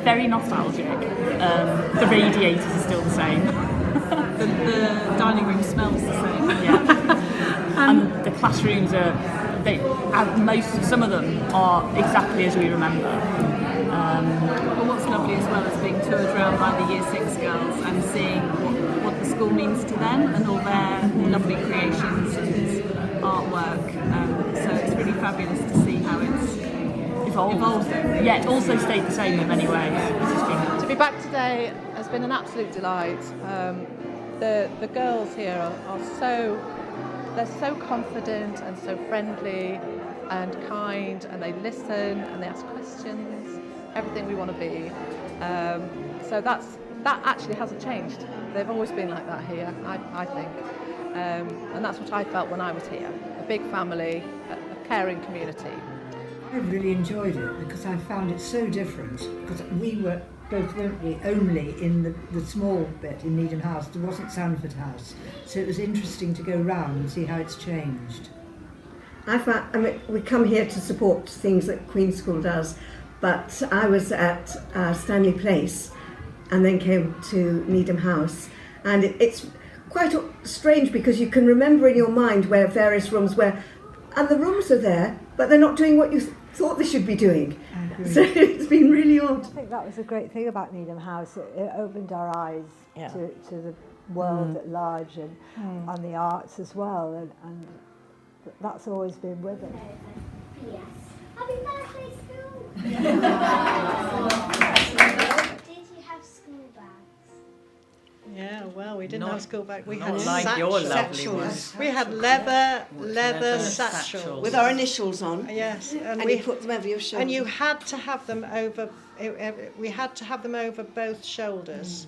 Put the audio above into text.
very nostalgic. The radiators are still the same. The dining room smells the same. Yeah. And the classrooms are, some of them are exactly as we remember. But what's lovely as well is being toured around by the Year 6 girls and seeing what the school means to them and all their lovely creations and artwork. So it's really fabulous to see how it's evolved. Yeah, it also stayed the same in many ways. To be back today has been an absolute delight. The girls here are so confident and so friendly and kind, and they listen and they ask questions, everything we want to be. So that actually hasn't changed. They've always been like that here, I think. And that's what I felt when I was here. A big family, a caring community. I really enjoyed it because I found it so different, because we were both, weren't we, only in the small bit in Nedham House. There wasn't Sanford House, so it was interesting to go round and see how it's changed. We come here to support things that Queen's School does, but I was at Stanley Place and then came to Nedham House, and it's quite strange because you can remember in your mind where various rooms were, and the rooms are there, but they're not doing what you thought they should be doing. So it's been really odd. I think that was a great thing about Nedham House. It opened our eyes to the world at large and the arts as well, and that's always been with us. Yes. Happy birthday, school! Did you have school bags? Yeah, well, we didn't have school bags. We Not had like your lovely ones. We had leather satchels with our initials on. Yes, and we put them over your shoulder. And you had to have them over. We had to have them over both shoulders.